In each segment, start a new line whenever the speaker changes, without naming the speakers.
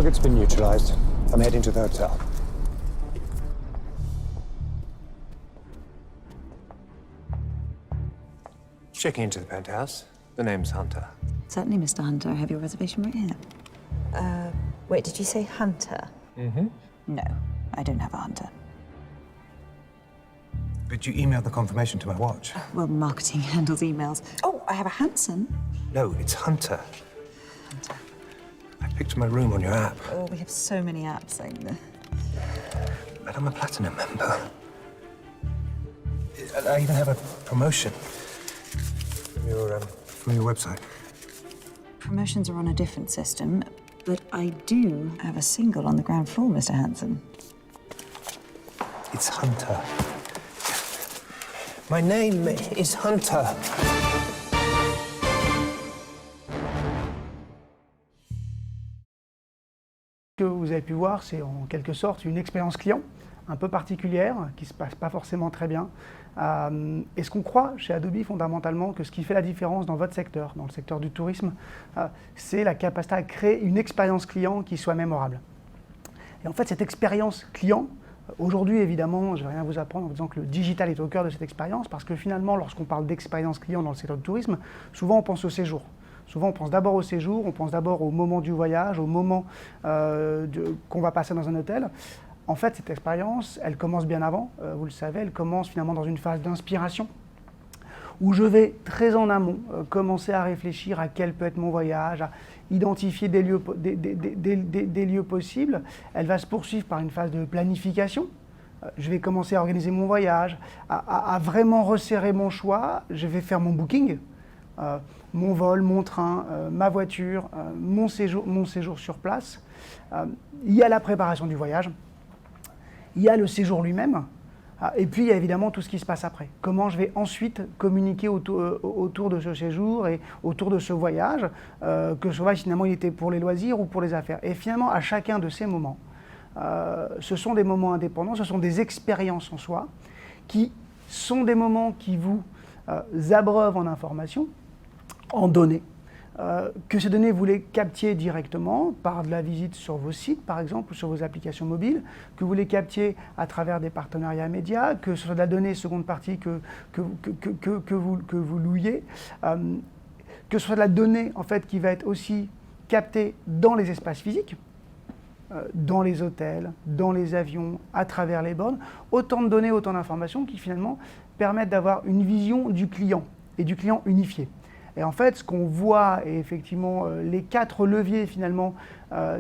Target's been neutralized. I'm heading to the hotel. Checking into the penthouse. The name's Hunter.
Certainly, Mr. Hunter. I have your reservation right here.
Wait, did you say Hunter?
No, I don't have a Hunter.
But you emailed the confirmation to my watch.
Well, marketing handles emails. Oh, I have a Hanson.
No, it's Hunter.
Hunter.
I picked my room on your app.
Oh, we have so many apps.
But I'm a Platinum member. I even have a promotion from your website.
Promotions are on a different system, but I do have a single on the ground floor, Mr. Hanson.
It's Hunter. My name is Hunter.
Ce que vous avez pu voir, c'est en quelque sorte une expérience client un peu particulière, qui ne se passe pas forcément très bien. Et ce qu'on croit chez Adobe fondamentalement, que ce qui fait la différence dans votre secteur, dans le secteur du tourisme, c'est la capacité à créer une expérience client qui soit mémorable. Et en fait, cette expérience client, aujourd'hui évidemment, je ne vais rien vous apprendre en vous disant que le digital est au cœur de cette expérience, parce que finalement, lorsqu'on parle d'expérience client dans le secteur du tourisme, souvent on pense au séjour. Souvent, on pense d'abord au séjour, on pense d'abord au moment du voyage, au moment qu'on va passer dans un hôtel. En fait, cette expérience, elle commence bien avant, vous le savez, elle commence finalement dans une phase d'inspiration, où je vais très en amont commencer à réfléchir à quel peut être mon voyage, à identifier des lieux possibles. Elle va se poursuivre par une phase de planification. Je vais commencer à organiser mon voyage, à vraiment resserrer mon choix. Je vais faire mon booking. Mon vol, mon train, ma voiture, mon séjour sur place. Il y a la préparation du voyage, il y a le séjour lui-même, et puis il y a évidemment tout ce qui se passe après. Comment je vais ensuite communiquer autour de ce séjour et autour de ce voyage, que ce voyage finalement il était pour les loisirs ou pour les affaires. Et finalement à chacun de ces moments, ce sont des moments indépendants, ce sont des expériences en soi, qui sont des moments qui vous abreuvent en informations, en données, que ces données vous les captiez directement par de la visite sur vos sites par exemple ou sur vos applications mobiles, que vous les captiez à travers des partenariats médias, que ce soit de la donnée seconde partie que vous louiez, que ce soit de la donnée en fait qui va être aussi captée dans les espaces physiques, dans les hôtels, dans les avions, à travers les bornes, autant de données, autant d'informations qui finalement permettent d'avoir une vision du client et du client unifié. Et en fait, ce qu'on voit, et effectivement, les 4 leviers finalement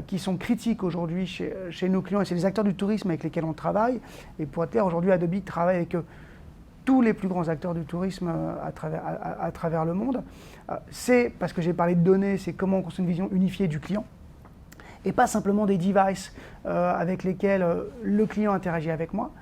qui sont critiques aujourd'hui chez nos clients, et c'est les acteurs du tourisme avec lesquels on travaille. Et pour être clair, aujourd'hui, Adobe travaille avec tous les plus grands acteurs du tourisme à travers le monde. C'est, parce que j'ai parlé de données, c'est comment on construit une vision unifiée du client, et pas simplement des devices avec lesquels le client interagit avec moi.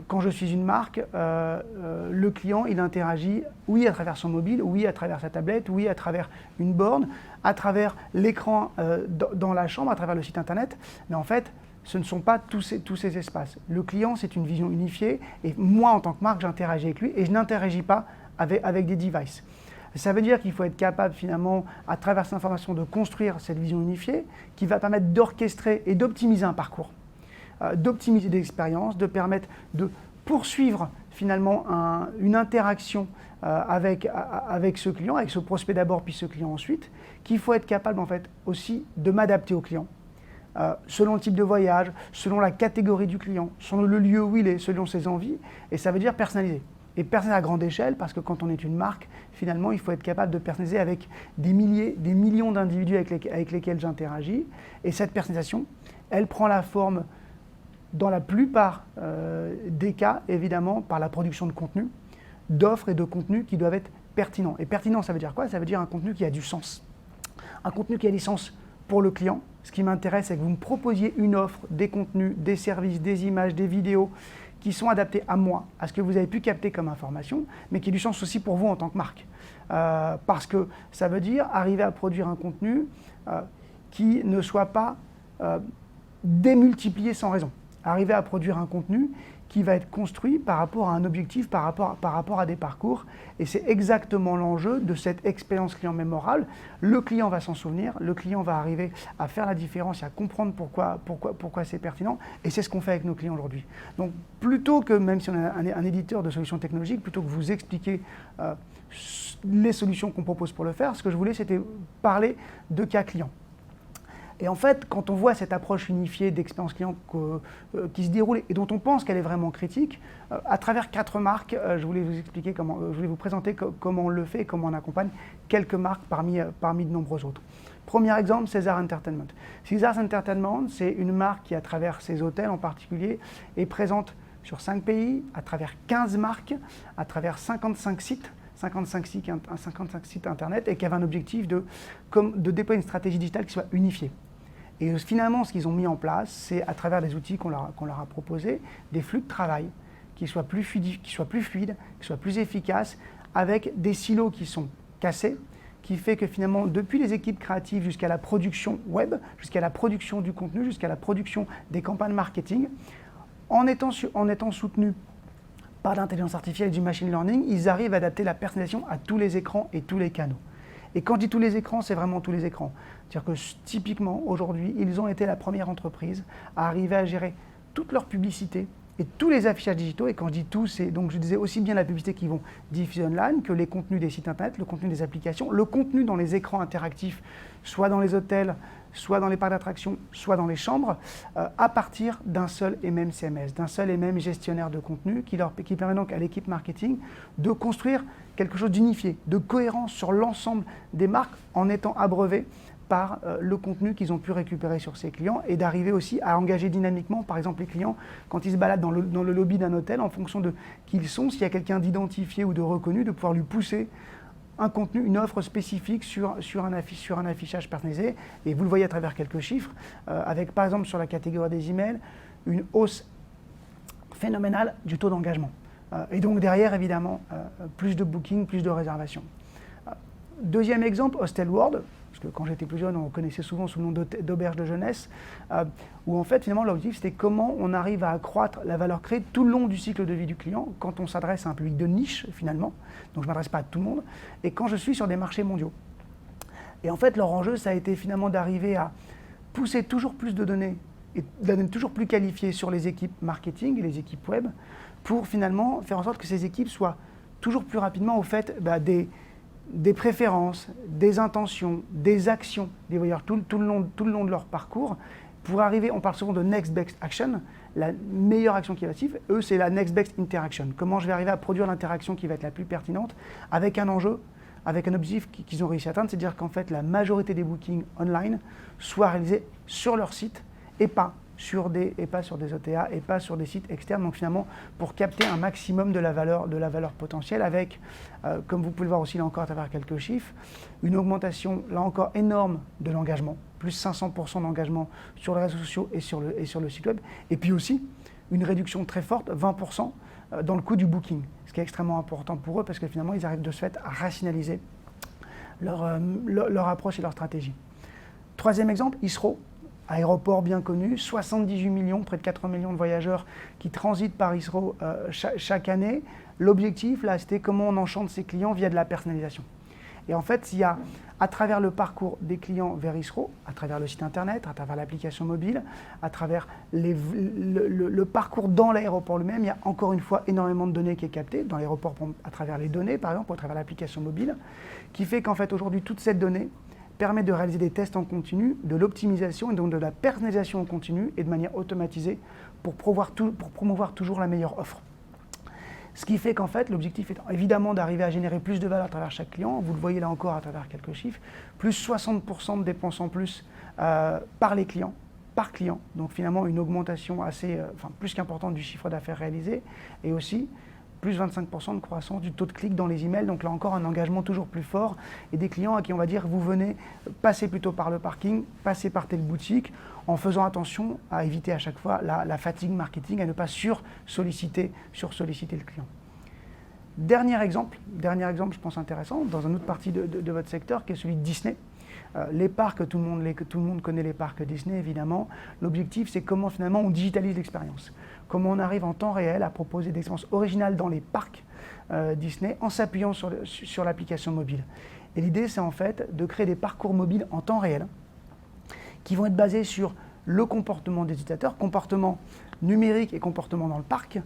Quand je suis une marque, le client, il interagit, oui, à travers son mobile, oui, à travers sa tablette, oui, à travers une borne, à travers l'écran dans la chambre, à travers le site internet. Mais en fait, ce ne sont pas tous ces espaces. Le client, c'est une vision unifiée, et moi, en tant que marque, j'interagis avec lui, et je n'interagis pas avec des devices. Ça veut dire qu'il faut être capable, finalement, à travers cette information, de construire cette vision unifiée qui va permettre d'orchestrer et d'optimiser un parcours, d'optimiser des expériences, de permettre de poursuivre finalement une interaction avec ce client, avec ce prospect d'abord, puis ce client ensuite, qu'il faut être capable en fait aussi de m'adapter au client, selon le type de voyage, selon la catégorie du client, selon le lieu où il est, selon ses envies, et ça veut dire personnaliser. Et personnaliser à grande échelle, parce que quand on est une marque, finalement, il faut être capable de personnaliser avec des millions d'individus avec lesquels j'interagis, et cette personnalisation, elle prend la forme, dans la plupart des cas, évidemment, par la production de contenu, d'offres et de contenus qui doivent être pertinents. Et pertinent, ça veut dire quoi? Ça veut dire un contenu qui a du sens. Un contenu qui a du sens pour le client. Ce qui m'intéresse, c'est que vous me proposiez une offre, des contenus, des services, des images, des vidéos qui sont adaptés à moi, à ce que vous avez pu capter comme information, mais qui a du sens aussi pour vous en tant que marque. Parce que ça veut dire arriver à produire un contenu qui ne soit pas démultiplié sans raison. arriver à produire un contenu qui va être construit par rapport à un objectif, par rapport à des parcours. Et c'est exactement l'enjeu de cette expérience client mémorable. Le client va s'en souvenir, le client va arriver à faire la différence et à comprendre pourquoi c'est pertinent. Et c'est ce qu'on fait avec nos clients aujourd'hui. Donc plutôt que, même si on est un éditeur de solutions technologiques, plutôt que vous expliquer les solutions qu'on propose pour le faire, ce que je voulais, c'était parler de cas clients. Et en fait, quand on voit cette approche unifiée d'expérience client qui se déroule et dont on pense qu'elle est vraiment critique, à travers 4 marques, je voulais vous expliquer je voulais vous présenter comment on le fait et comment on accompagne quelques marques parmi de nombreux autres. Premier exemple, César Entertainment. César Entertainment, c'est une marque qui, à travers ses hôtels en particulier, est présente sur 5 pays, à travers 15 marques, à travers 55 sites. 55 sites internet et qui avait un objectif de déployer une stratégie digitale qui soit unifiée. Et finalement, ce qu'ils ont mis en place, c'est à travers des outils qu'on leur a proposés, des flux de travail qui soient plus fluides, qui soient plus efficaces, avec des silos qui sont cassés, qui fait que finalement, depuis les équipes créatives jusqu'à la production web, jusqu'à la production du contenu, jusqu'à la production des campagnes marketing, en étant soutenus par l'intelligence artificielle et du machine learning, ils arrivent à adapter la personnalisation à tous les écrans et tous les canaux. Et quand je dis tous les écrans, c'est vraiment tous les écrans. C'est-à-dire que typiquement, aujourd'hui, ils ont été la première entreprise à arriver à gérer toute leur publicité et tous les affichages digitaux. Et quand je dis tout, c'est donc je disais aussi bien la publicité qu'ils vont diffuser online que les contenus des sites internet, le contenu des applications, le contenu dans les écrans interactifs, soit dans les hôtels, soit dans les parcs d'attractions, soit dans les chambres, à partir d'un seul et même CMS, d'un seul et même gestionnaire de contenu qui permet donc à l'équipe marketing de construire quelque chose d'unifié, de cohérence sur l'ensemble des marques en étant abreuvés par le contenu qu'ils ont pu récupérer sur ces clients et d'arriver aussi à engager dynamiquement, par exemple les clients, quand ils se baladent dans le lobby d'un hôtel, en fonction de qui ils sont, s'il y a quelqu'un d'identifié ou de reconnu, de pouvoir lui pousser un contenu, une offre spécifique sur un affichage personnalisé. Et vous le voyez à travers quelques chiffres, avec par exemple sur la catégorie des emails, une hausse phénoménale du taux d'engagement. Et donc derrière, évidemment, plus de bookings, plus de réservations. Deuxième exemple, Hostel World, parce que quand j'étais plus jeune, on connaissait souvent sous le nom d'auberge de jeunesse, où en fait, finalement, l'objectif, c'était comment on arrive à accroître la valeur créée tout le long du cycle de vie du client, quand on s'adresse à un public de niche, finalement, donc je ne m'adresse pas à tout le monde, et quand je suis sur des marchés mondiaux. Et en fait, leur enjeu, ça a été finalement d'arriver à pousser toujours plus de données, et de données toujours plus qualifiées sur les équipes marketing et les équipes web, pour finalement faire en sorte que ces équipes soient toujours plus rapidement au fait des préférences, des intentions, des actions des voyageurs tout le long de leur parcours, pour arriver, on parle souvent de next best action, la meilleure action qui va suivre, eux c'est la next best interaction. Comment je vais arriver à produire l'interaction qui va être la plus pertinente, avec un enjeu, avec un objectif qu'ils ont réussi à atteindre, c'est-à-dire qu'en fait la majorité des bookings online soient réalisés sur leur site et pas sur des OTA et pas sur des sites externes. Donc finalement, pour capter un maximum de la valeur potentielle avec, comme vous pouvez le voir aussi là encore à travers quelques chiffres, une augmentation là encore énorme de l'engagement, plus 500% d'engagement sur les réseaux sociaux et sur le site web, et puis aussi une réduction très forte, 20% dans le coût du booking, ce qui est extrêmement important pour eux parce que finalement ils arrivent de ce fait à rationaliser leur approche et leur stratégie. Troisième exemple, Heathrow. Aéroport bien connu, 78 millions, près de 4 millions de voyageurs qui transitent par Heathrow chaque année. L'objectif, là, c'était comment on enchante ses clients via de la personnalisation. Et en fait, il y a, à travers le parcours des clients vers Heathrow, à travers le site internet, à travers l'application mobile, à travers le parcours dans l'aéroport lui-même, il y a encore une fois énormément de données qui est captée dans l'aéroport à travers les données, par exemple, ou à travers l'application mobile, qui fait qu'en fait, aujourd'hui, toute cette donnée permet de réaliser des tests en continu, de l'optimisation et donc de la personnalisation en continu et de manière automatisée pour promouvoir toujours la meilleure offre. Ce qui fait qu'en fait, l'objectif est évidemment d'arriver à générer plus de valeur à travers chaque client. Vous le voyez là encore à travers quelques chiffres. Plus 60% de dépenses en plus par les clients, par client. Donc finalement, une augmentation plus qu'importante du chiffre d'affaires réalisé. Et aussi, plus 25% de croissance du taux de clic dans les emails. Donc là encore, un engagement toujours plus fort. Et des clients à qui on va dire, vous venez passer plutôt par le parking, passer par telle boutique, en faisant attention à éviter à chaque fois la fatigue marketing, à ne pas sursolliciter le client. Dernier exemple, je pense intéressant, dans une autre partie de votre secteur, qui est celui de Disney. Les parcs, tout le monde connaît les parcs Disney, évidemment. L'objectif, c'est comment finalement on digitalise l'expérience. Comment on arrive en temps réel à proposer des expériences originales dans les parcs Disney en s'appuyant sur l'application mobile. Et l'idée, c'est en fait de créer des parcours mobiles en temps réel qui vont être basés sur le comportement des utilisateurs, comportement numérique et comportement dans le parc,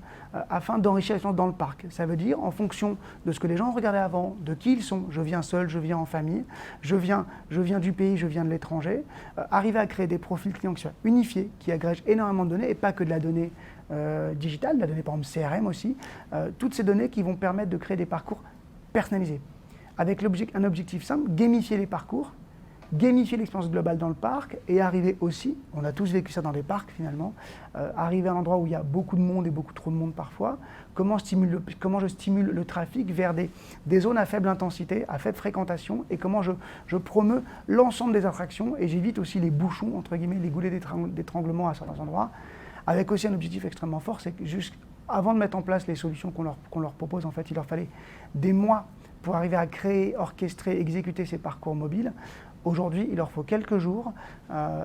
afin d'enrichir l'expérience dans le parc. Ça veut dire, en fonction de ce que les gens regardaient avant, de qui ils sont, je viens seul, je viens en famille, je viens du pays, je viens de l'étranger, arriver à créer des profils clients qui soient unifiés, qui agrègent énormément de données, et pas que de la donnée digitale, de la donnée par exemple CRM aussi, toutes ces données qui vont permettre de créer des parcours personnalisés. Avec un objectif simple, gamifier les parcours, gamifier l'expérience globale dans le parc et arriver aussi, on a tous vécu ça dans les parcs finalement, arriver à un endroit où il y a beaucoup de monde et beaucoup trop de monde parfois, comment je stimule le trafic vers des zones à faible intensité, à faible fréquentation, et comment je promeus l'ensemble des attractions et j'évite aussi les bouchons, entre guillemets, les goulets d'étranglement à certains endroits, avec aussi un objectif extrêmement fort, c'est que juste avant de mettre en place les solutions qu'on leur propose, en fait, il leur fallait des mois pour arriver à créer, orchestrer, exécuter ces parcours mobiles. Aujourd'hui, il leur faut quelques jours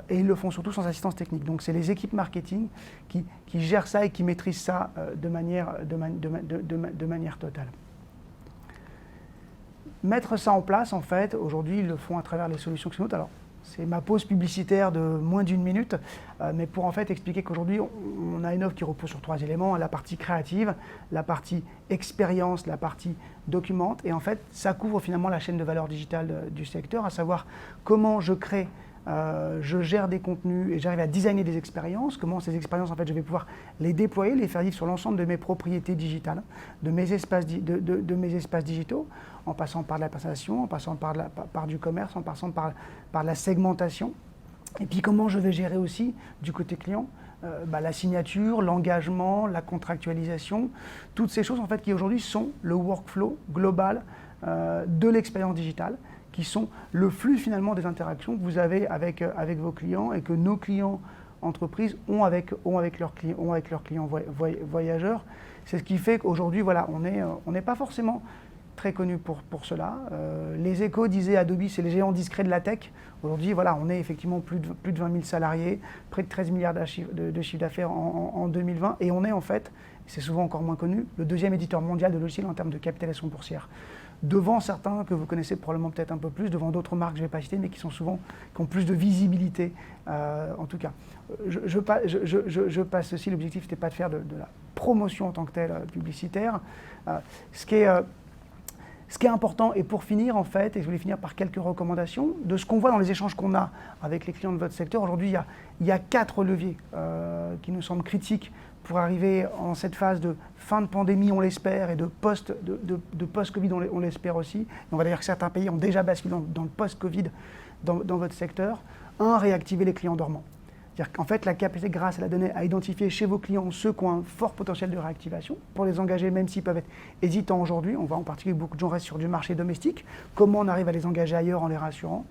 et ils le font surtout sans assistance technique. Donc, c'est les équipes marketing qui gèrent ça et qui maîtrisent ça de manière totale. Mettre ça en place, en fait, aujourd'hui, ils le font à travers les solutions Xenote. Alors, c'est ma pause publicitaire de moins d'1 minute, mais pour en fait expliquer qu'aujourd'hui, on a une offre qui repose sur 3 éléments, la partie créative, la partie expérience, la partie documente, et en fait, ça couvre finalement la chaîne de valeur digitale du secteur, à savoir comment je crée, je gère des contenus et j'arrive à designer des expériences, comment ces expériences, en fait, je vais pouvoir les déployer, les faire vivre sur l'ensemble de mes propriétés digitales, de mes espaces digitaux, en passant par la personnalisation, en passant par du commerce, en passant par la segmentation. Et puis comment je vais gérer aussi, du côté client, la signature, l'engagement, la contractualisation, toutes ces choses en fait qui aujourd'hui sont le workflow global de l'expérience digitale, qui sont le flux finalement des interactions que vous avez avec vos clients et que nos clients entreprises ont avec leurs clients voyageurs. C'est ce qui fait qu'aujourd'hui, voilà, on n'est pas forcément très connu pour cela. Les Échos disaient Adobe, c'est les géants discrets de la tech. Aujourd'hui, voilà, on est effectivement plus de 20 000 salariés, près de 13 milliards de chiffre d'affaires en 2020, et on est en fait, c'est souvent encore moins connu, le 2e éditeur mondial de logiciels en termes de capitalisation boursière. Devant certains que vous connaissez probablement peut-être un peu plus, devant d'autres marques que je ne vais pas citer, mais qui ont plus de visibilité, en tout cas. Je passe ceci, l'objectif n'était pas de faire de la promotion en tant que telle publicitaire. Ce qui est important, et pour finir en fait, et je voulais finir par quelques recommandations, de ce qu'on voit dans les échanges qu'on a avec les clients de votre secteur, aujourd'hui il y a 4 leviers qui nous semblent critiques pour arriver en cette phase de fin de pandémie, on l'espère, et de post-Covid, on l'espère aussi. Et on va dire que certains pays ont déjà basculé dans le post-Covid dans votre secteur. 1, réactiver les clients dormants. C'est-à-dire qu'en fait, la capacité, grâce à la donnée, à identifier chez vos clients ceux qui ont un fort potentiel de réactivation, pour les engager, même s'ils peuvent être hésitants aujourd'hui. On voit en particulier que beaucoup de gens restent sur du marché domestique. Comment on arrive à les engager ailleurs en les rassurant?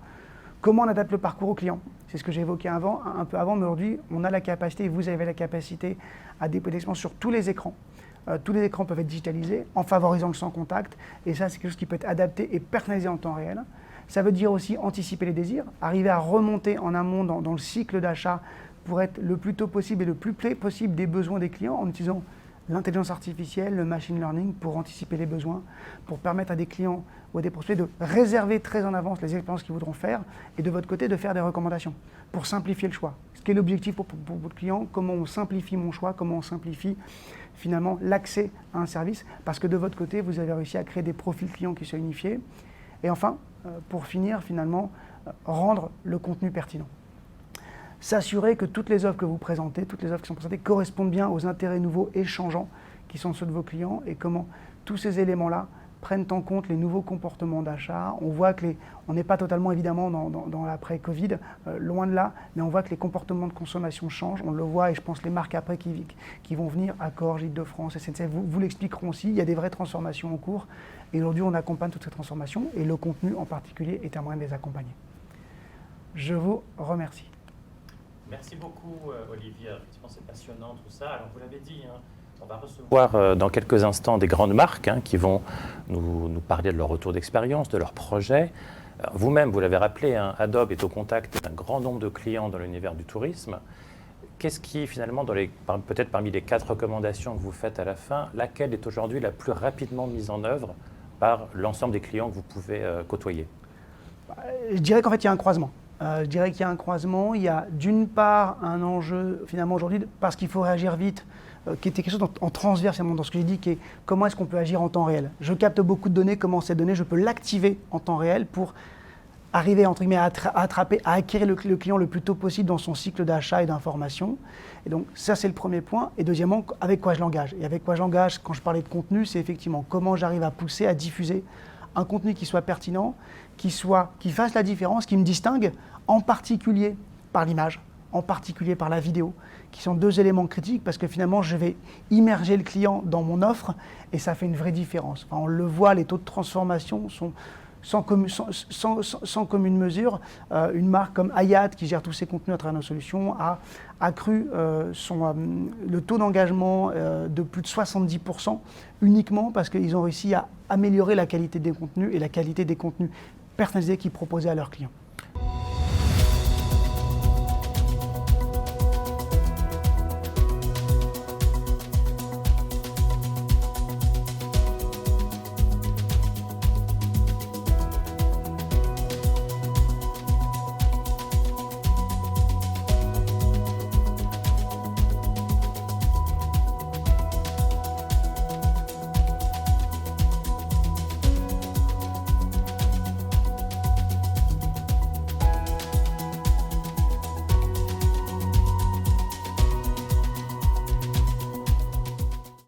Comment on adapte le parcours au client? C'est ce que j'ai évoqué un peu avant, mais aujourd'hui, on a la capacité, et vous avez la capacité à déployer l'expérience sur tous les écrans. Tous les écrans peuvent être digitalisés en favorisant le sans contact, et ça, c'est quelque chose qui peut être adapté et personnalisé en temps réel. Ça veut dire aussi anticiper les désirs, arriver à remonter en amont dans le cycle d'achat pour être le plus tôt possible et le plus près possible des besoins des clients en utilisant l'intelligence artificielle, le machine learning pour anticiper les besoins, pour permettre à des clients ou à des prospects de réserver très en avance les expériences qu'ils voudront faire et de votre côté de faire des recommandations pour simplifier le choix. Ce qui est l'objectif pour votre client, comment on simplifie mon choix, comment on simplifie finalement l'accès à un service, parce que de votre côté, vous avez réussi à créer des profils clients qui soient unifiés. Et enfin, pour finir, finalement, rendre le contenu pertinent. S'assurer que toutes les offres que vous présentez, toutes les offres qui sont présentées correspondent bien aux intérêts nouveaux et changeants qui sont ceux de vos clients et comment tous ces éléments-là prennent en compte les nouveaux comportements d'achat. On voit que on n'est pas totalement évidemment dans l'après-Covid, loin de là, mais on voit que les comportements de consommation changent. On le voit et je pense les marques après qui vont venir, Accor, Île-de-France, SNCF, vous l'expliqueront aussi. Il y a des vraies transformations en cours et aujourd'hui on accompagne toutes ces transformations et le contenu en particulier est un moyen de les accompagner. Je vous remercie.
Merci beaucoup, Olivier. Effectivement, c'est passionnant tout ça. Alors, vous l'avez dit, on va recevoir dans quelques instants des grandes marques qui vont nous parler de leur retour d'expérience, de leurs projets. Alors, vous-même, vous l'avez rappelé, hein, Adobe est au contact d'un grand nombre de clients dans l'univers du tourisme. Qu'est-ce qui, finalement, peut-être parmi les 4 recommandations que vous faites à la fin, laquelle est aujourd'hui la plus rapidement mise en œuvre par l'ensemble des clients que vous pouvez côtoyer?
Je dirais qu'en fait, il y a un croisement. Il y a d'une part un enjeu, finalement, aujourd'hui, parce qu'il faut réagir vite, qui était quelque chose en transverse dans ce que j'ai dit, qui est comment est-ce qu'on peut agir en temps réel. Je capte beaucoup de données, comment ces données, je peux l'activer en temps réel pour arriver, entre guillemets, à attraper, à acquérir le client le plus tôt possible dans son cycle d'achat et d'information. Et donc, ça, c'est le premier point. Et deuxièmement, avec quoi je l'engage. Et avec quoi je l'engage, quand je parlais de contenu, c'est effectivement comment j'arrive à pousser, à diffuser un contenu qui soit pertinent, qui fasse la différence, qui me distingue, en particulier par l'image, en particulier par la vidéo, qui sont 2 éléments critiques parce que finalement, je vais immerger le client dans mon offre et ça fait une vraie différence. Enfin, on le voit, les taux de transformation sont sans commune mesure. Une marque comme Hayat, qui gère tous ses contenus à travers nos solutions, a accru le taux d'engagement de plus de 70% uniquement parce qu'ils ont réussi à améliorer la qualité des contenus et la qualité des contenus personnalisés qu'ils proposaient à leurs clients.